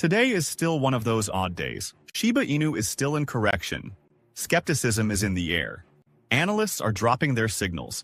Today is still one of those odd days. Shiba Inu is still in correction. Skepticism is in the air. Analysts are dropping their signals.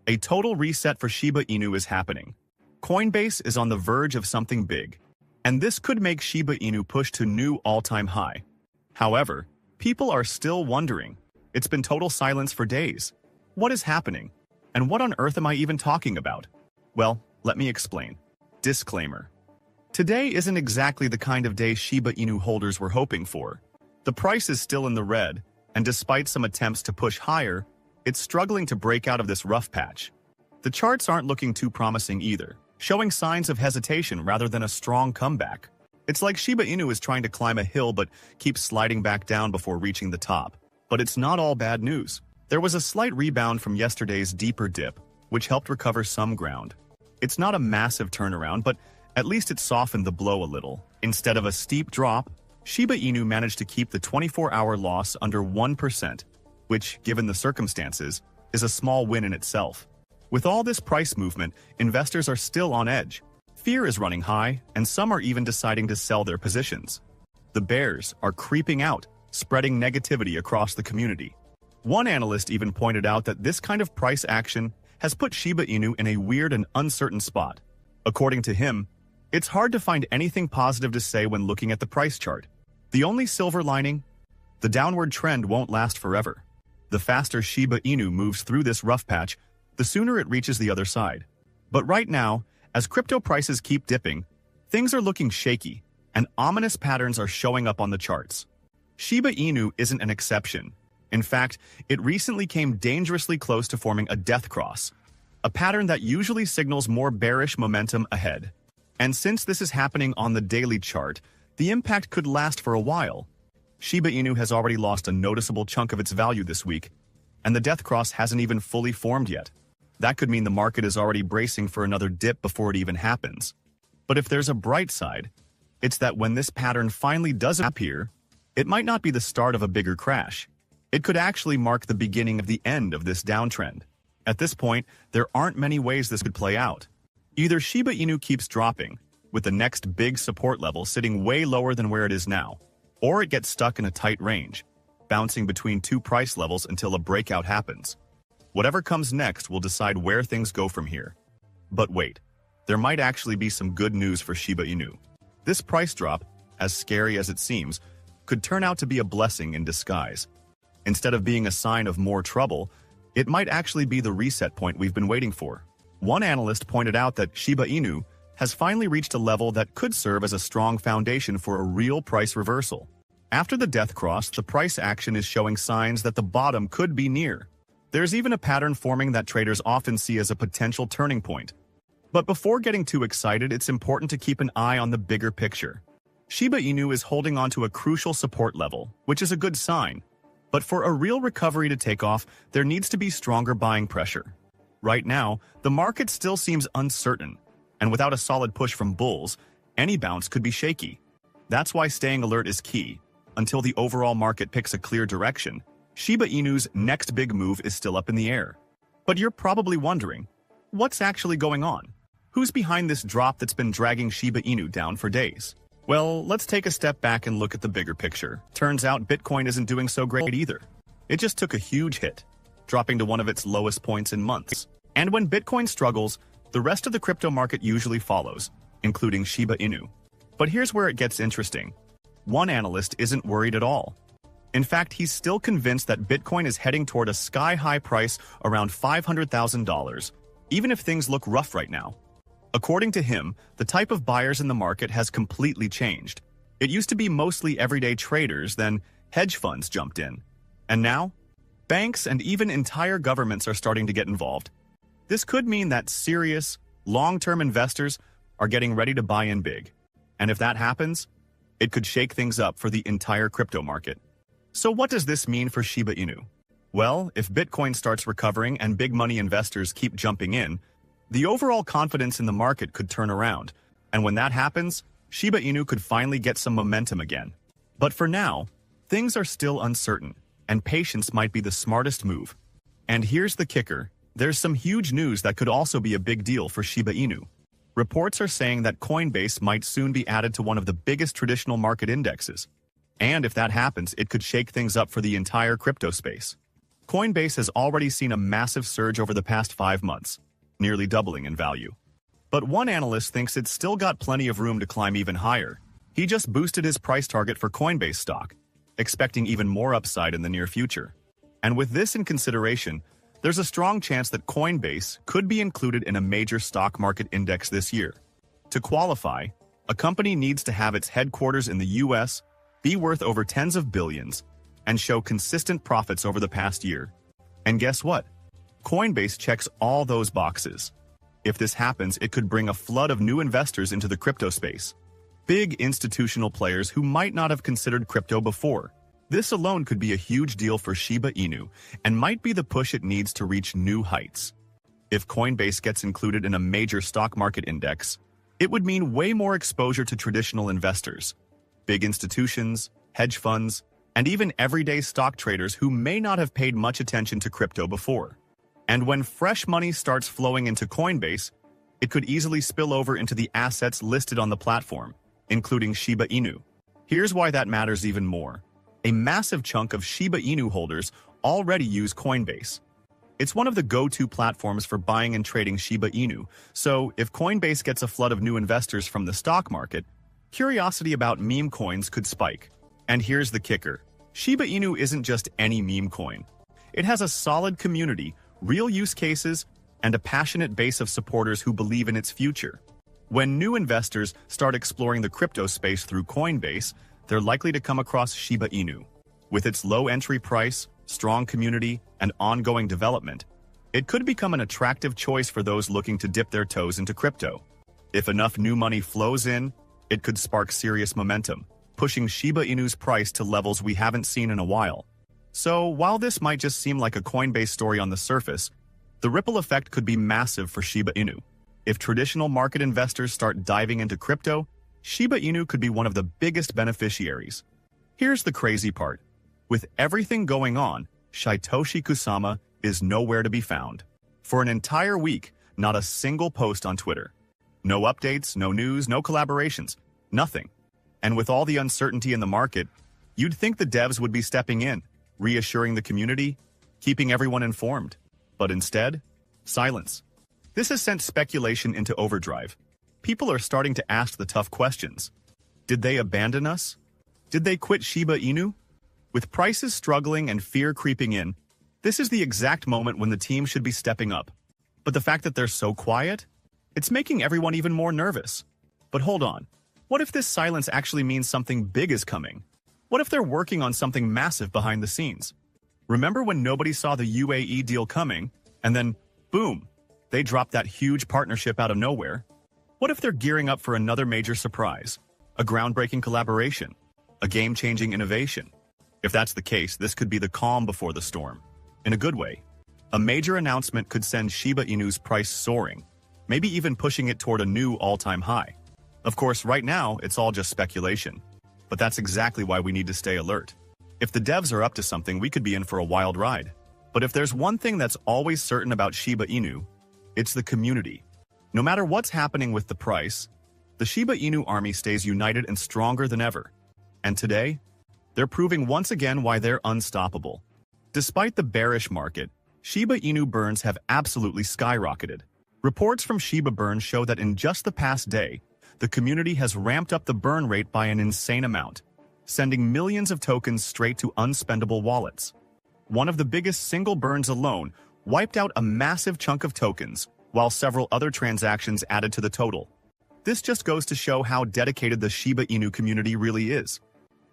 A total reset for Shiba Inu is happening. Coinbase is on the verge of something big, and this could make Shiba Inu push to new all-time high. However, people are still wondering. It's been total silence for days. What is happening? And what on earth am I even talking about? Well, let me explain. Disclaimer. Today isn't exactly the kind of day Shiba Inu holders were hoping for. The price is still in the red, and despite some attempts to push higher, it's struggling to break out of this rough patch. The charts aren't looking too promising either, showing signs of hesitation rather than a strong comeback. It's like Shiba Inu is trying to climb a hill but keeps sliding back down before reaching the top. But it's not all bad news. There was a slight rebound from yesterday's deeper dip, which helped recover some ground. It's not a massive turnaround, but at least it softened the blow a little. Instead of a steep drop, Shiba Inu managed to keep the 24-hour loss under 1%, which, given the circumstances, is a small win in itself. With all this price movement, investors are still on edge. Fear is running high, and some are even deciding to sell their positions. The bears are creeping out, spreading negativity across the community. One analyst even pointed out that this kind of price action has put Shiba Inu in a weird and uncertain spot. According to him, it's hard to find anything positive to say when looking at the price chart. The only silver lining? The downward trend won't last forever. The faster Shiba Inu moves through this rough patch, the sooner it reaches the other side. But right now, as crypto prices keep dipping, things are looking shaky, and ominous patterns are showing up on the charts. Shiba Inu isn't an exception. In fact, it recently came dangerously close to forming a death cross, a pattern that usually signals more bearish momentum ahead. And since this is happening on the daily chart, the impact could last for a while. Shiba Inu has already lost a noticeable chunk of its value this week, and the death cross hasn't even fully formed yet. That could mean the market is already bracing for another dip before it even happens. But if there's a bright side, it's that when this pattern finally does appear, it might not be the start of a bigger crash. It could actually mark the beginning of the end of this downtrend. At this point, there aren't many ways this could play out. Either Shiba Inu keeps dropping, with the next big support level sitting way lower than where it is now, or it gets stuck in a tight range, bouncing between two price levels until a breakout happens. Whatever comes next will decide where things go from here. But wait, there might actually be some good news for Shiba Inu. This price drop, as scary as it seems, could turn out to be a blessing in disguise. Instead of being a sign of more trouble, it might actually be the reset point we've been waiting for. One analyst pointed out that Shiba Inu has finally reached a level that could serve as a strong foundation for a real price reversal. After the death cross, the price action is showing signs that the bottom could be near. There's even a pattern forming that traders often see as a potential turning point. But before getting too excited, it's important to keep an eye on the bigger picture. Shiba Inu is holding on to a crucial support level, which is a good sign. But for a real recovery to take off, there needs to be stronger buying pressure. Right now, the market still seems uncertain, and without a solid push from bulls, any bounce could be shaky. That's why staying alert is key. Until the overall market picks a clear direction, Shiba Inu's next big move is still up in the air. But you're probably wondering, what's actually going on? Who's behind this drop that's been dragging Shiba Inu down for days? Well, let's take a step back and look at the bigger picture. Turns out Bitcoin isn't doing so great either. It just took a huge hit, dropping to one of its lowest points in months. And when Bitcoin struggles, the rest of the crypto market usually follows, including Shiba Inu. But here's where it gets interesting. One analyst isn't worried at all. In fact, he's still convinced that Bitcoin is heading toward a sky-high price around $500,000, even if things look rough right now. According to him, the type of buyers in the market has completely changed. It used to be mostly everyday traders, then hedge funds jumped in. And now, banks and even entire governments are starting to get involved. This could mean that serious, long-term investors are getting ready to buy in big. And if that happens, it could shake things up for the entire crypto market. So what does this mean for Shiba Inu? Well, if Bitcoin starts recovering and big money investors keep jumping in, the overall confidence in the market could turn around. And when that happens, Shiba Inu could finally get some momentum again. But for now, things are still uncertain, and patience might be the smartest move. And here's the kicker. There's some huge news that could also be a big deal for Shiba Inu. Reports are saying that Coinbase might soon be added to one of the biggest traditional market indexes. And if that happens, it could shake things up for the entire crypto space. Coinbase has already seen a massive surge over the past 5 months, nearly doubling in value. But one analyst thinks it's still got plenty of room to climb even higher. He just boosted his price target for Coinbase stock, expecting even more upside in the near future. And with this in consideration, there's a strong chance that Coinbase could be included in a major stock market index this year. To qualify, a company needs to have its headquarters in the US, be worth over tens of billions, and show consistent profits over the past year. And guess what? Coinbase checks all those boxes. If this happens, it could bring a flood of new investors into the crypto space. Big institutional players who might not have considered crypto before. This alone could be a huge deal for Shiba Inu and might be the push it needs to reach new heights. If Coinbase gets included in a major stock market index, it would mean way more exposure to traditional investors, big institutions, hedge funds, and even everyday stock traders who may not have paid much attention to crypto before. And when fresh money starts flowing into Coinbase, it could easily spill over into the assets listed on the platform, including Shiba Inu. Here's why that matters even more. A massive chunk of Shiba Inu holders already use Coinbase. It's one of the go-to platforms for buying and trading Shiba Inu, so if Coinbase gets a flood of new investors from the stock market, curiosity about meme coins could spike. And here's the kicker. Shiba Inu isn't just any meme coin. It has a solid community, real use cases, and a passionate base of supporters who believe in its future. When new investors start exploring the crypto space through Coinbase, they're likely to come across Shiba Inu. With its low entry price, strong community, and ongoing development, it could become an attractive choice for those looking to dip their toes into crypto. If enough new money flows in, it could spark serious momentum, pushing Shiba Inu's price to levels we haven't seen in a while. So, while this might just seem like a Coinbase story on the surface, the ripple effect could be massive for Shiba Inu. If traditional market investors start diving into crypto, Shiba Inu could be one of the biggest beneficiaries. Here's the crazy part. With everything going on, Satoshi Kusama is nowhere to be found. For an entire week, not a single post on Twitter. No updates, no news, no collaborations, nothing. And with all the uncertainty in the market, you'd think the devs would be stepping in, reassuring the community, keeping everyone informed. But instead, silence. This has sent speculation into overdrive. People are starting to ask the tough questions. Did they abandon us? Did they quit Shiba Inu? With prices struggling and fear creeping in, this is the exact moment when the team should be stepping up. But the fact that they're so quiet? It's making everyone even more nervous. But hold on. What if this silence actually means something big is coming? What if they're working on something massive behind the scenes? Remember when nobody saw the UAE deal coming, and then, boom, they dropped that huge partnership out of nowhere? What if they're gearing up for another major surprise? A groundbreaking collaboration? A game-changing innovation? If that's the case, this could be the calm before the storm. In a good way. A major announcement could send Shiba Inu's price soaring, maybe even pushing it toward a new all-time high. Of course, right now, it's all just speculation. But that's exactly why we need to stay alert. If the devs are up to something, we could be in for a wild ride. But if there's one thing that's always certain about Shiba Inu, it's the community. No matter what's happening with the price, the Shiba Inu army stays united and stronger than ever. And today, they're proving once again why they're unstoppable. Despite the bearish market, Shiba Inu burns have absolutely skyrocketed. Reports from Shiba Burn show that in just the past day, the community has ramped up the burn rate by an insane amount, sending millions of tokens straight to unspendable wallets. One of the biggest single burns alone wiped out a massive chunk of tokens, while several other transactions added to the total. This just goes to show how dedicated the Shiba Inu community really is.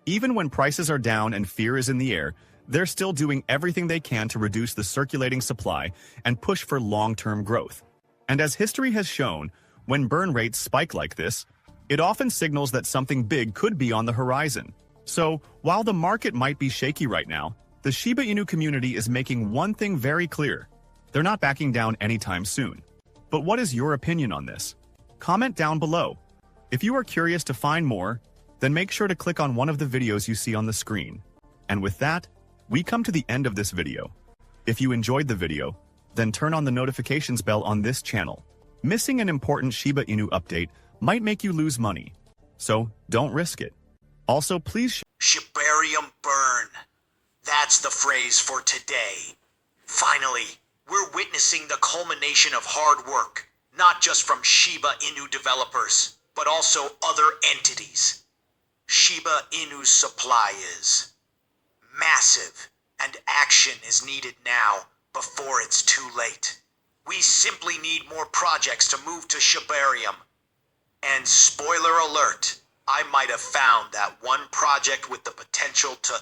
Even when prices are down and fear is in the air, they're still doing everything they can to reduce the circulating supply and push for long-term growth. And as history has shown, when burn rates spike like this, it often signals that something big could be on the horizon. So, while the market might be shaky right now, the Shiba Inu community is making one thing very clear. They're not backing down anytime soon. But what is your opinion on this? Comment down below. If you are curious to find more, then make sure to click on one of the videos you see on the screen. And with that, we come to the end of this video. If you enjoyed the video, then turn on the notifications bell on this channel. Missing an important Shiba Inu update might make you lose money, so don't risk it. Also, please Shibarium burn. That's the phrase for today. Finally, we're witnessing the culmination of hard work, not just from Shiba Inu developers, but also other entities. Shiba Inu's supply is massive, and action is needed now before it's too late. We simply need more projects to move to Shibarium. And spoiler alert, I might have found that one project with the potential to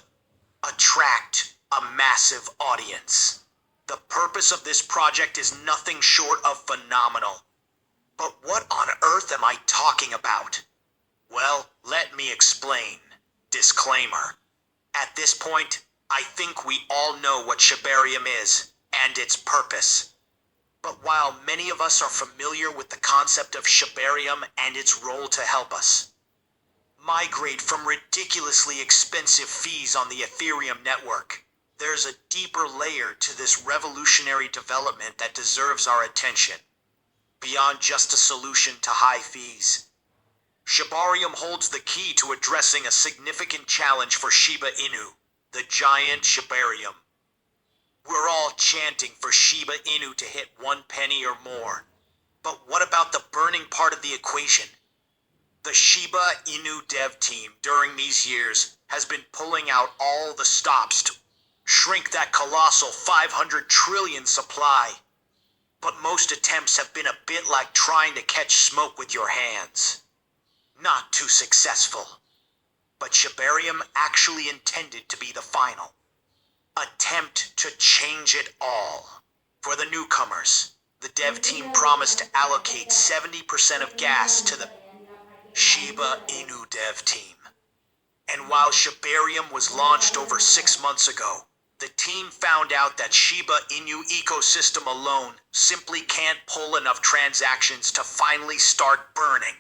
attract a massive audience. The purpose of this project is nothing short of phenomenal. But what on earth am I talking about? Well, let me explain. Disclaimer. At this point, I think we all know what Shibarium is and its purpose. But while many of us are familiar with the concept of Shibarium and its role to help us migrate from ridiculously expensive fees on the Ethereum network, there's a deeper layer to this revolutionary development that deserves our attention. Beyond just a solution to high fees, Shibarium holds the key to addressing a significant challenge for Shiba Inu, the giant Shibarium. We're all chanting for Shiba Inu to hit 1 penny or more. But what about the burning part of the equation? The Shiba Inu dev team during these years has been pulling out all the stops to shrink that colossal 500 trillion supply. But most attempts have been a bit like trying to catch smoke with your hands. Not too successful. But Shibarium actually intended to be the final attempt to change it all. For the newcomers, the dev team promised to allocate 70% of gas to the Shiba Inu dev team. And while Shibarium was launched over 6 months ago, the team found out that Shiba Inu ecosystem alone simply can't pull enough transactions to finally start burning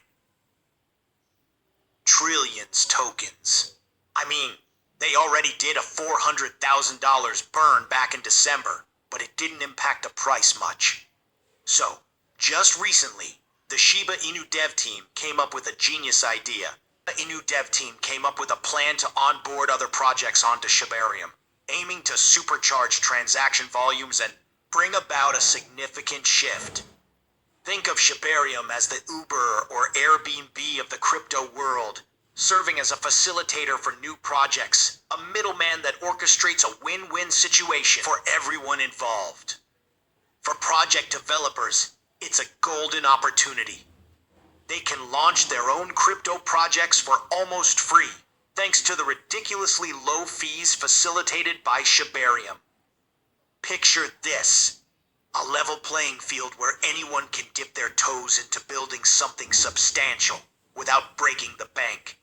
trillions tokens. I mean, they already did a $400,000 burn back in December, but it didn't impact the price much. So, just recently, the Shiba Inu dev team came up with a genius idea. The Inu dev team came up with a plan to onboard other projects onto Shibarium, aiming to supercharge transaction volumes and bring about a significant shift. Think of Shibarium as the Uber or Airbnb of the crypto world, serving as a facilitator for new projects, a middleman that orchestrates a win-win situation for everyone involved. For project developers, it's a golden opportunity. They can launch their own crypto projects for almost free, thanks to the ridiculously low fees facilitated by Shibarium. Picture this: a level playing field where anyone can dip their toes into building something substantial without breaking the bank.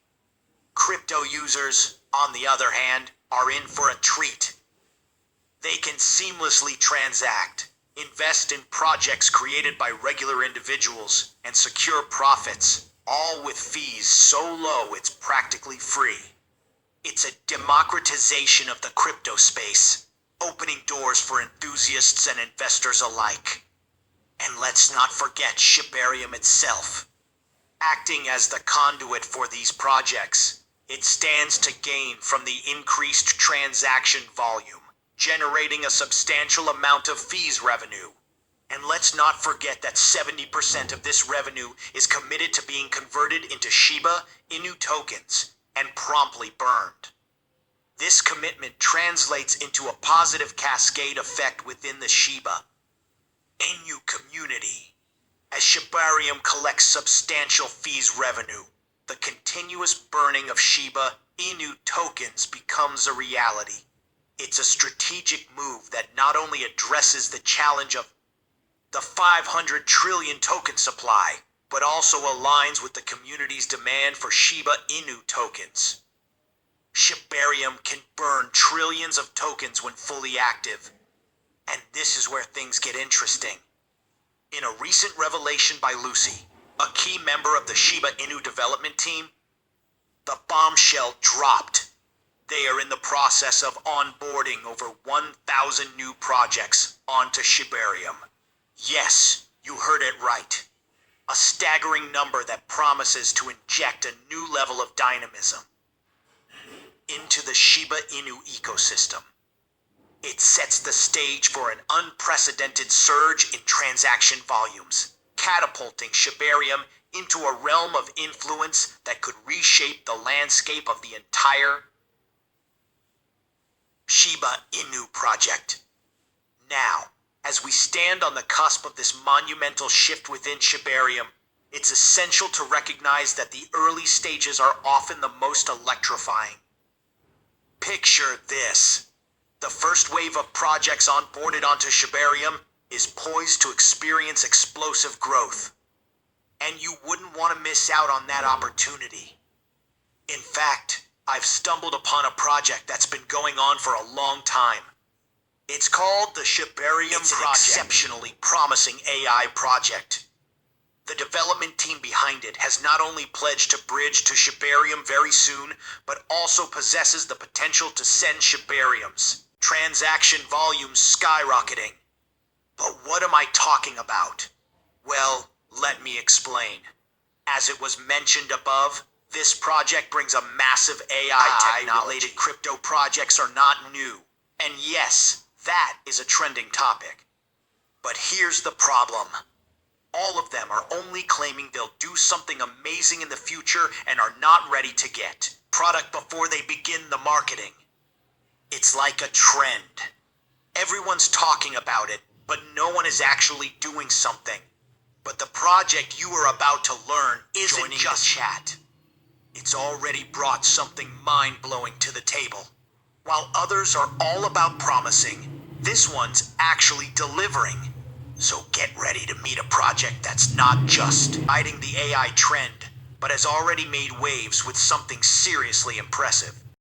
Crypto users, on the other hand, are in for a treat. They can seamlessly transact, invest in projects created by regular individuals, and secure profits, all with fees so low it's practically free. It's a democratization of the crypto space, opening doors for enthusiasts and investors alike. And let's not forget Shibarium itself. Acting as the conduit for these projects, it stands to gain from the increased transaction volume, generating a substantial amount of fees revenue. And let's not forget that 70% of this revenue is committed to being converted into Shiba Inu tokens and promptly burned. This commitment translates into a positive cascade effect within the Shiba Inu community. As Shibarium collects substantial fees revenue, the continuous burning of Shiba Inu tokens becomes a reality. It's a strategic move that not only addresses the challenge of the 500 trillion token supply, but also aligns with the community's demand for Shiba Inu tokens. Shibarium can burn trillions of tokens when fully active. And this is where things get interesting. In a recent revelation by Lucy, a key member of the Shiba Inu development team, the bombshell dropped. They are in the process of onboarding over 1,000 new projects onto Shibarium. Yes, You heard it right. A staggering number that promises to inject a new level of dynamism into the Shiba Inu ecosystem. It sets the stage for an unprecedented surge in transaction volumes, catapulting Shibarium into a realm of influence that could reshape the landscape of the entire Shiba Inu project. Now, as we stand on the cusp of this monumental shift within Shibarium, it's essential to recognize that the early stages are often the most electrifying. Picture this. The first wave of projects onboarded onto Shibarium is poised to experience explosive growth. And you wouldn't want to miss out on that opportunity. In fact, I've stumbled upon a project that's been going on for a long time. It's called the Shibarium Project. It's an exceptionally promising AI project. The development team behind it has not only pledged to bridge to Shibarium very soon, but also possesses the potential to send Shibarium's transaction volumes skyrocketing. But what am I talking about? Well, let me explain. As it was mentioned above, this project brings a massive AI technology. Related crypto projects are not new. And yes, that is a trending topic. But here's the problem. All of them are only claiming they'll do something amazing in the future and are not ready to get product before they begin the marketing. It's like a trend. Everyone's talking about it, but no one is actually doing something. But the project you are about to learn isn't just chat. It's already brought something mind-blowing to the table. While others are all about promising, this one's actually delivering. So get ready to meet a project that's not just riding the AI trend, but has already made waves with something seriously impressive.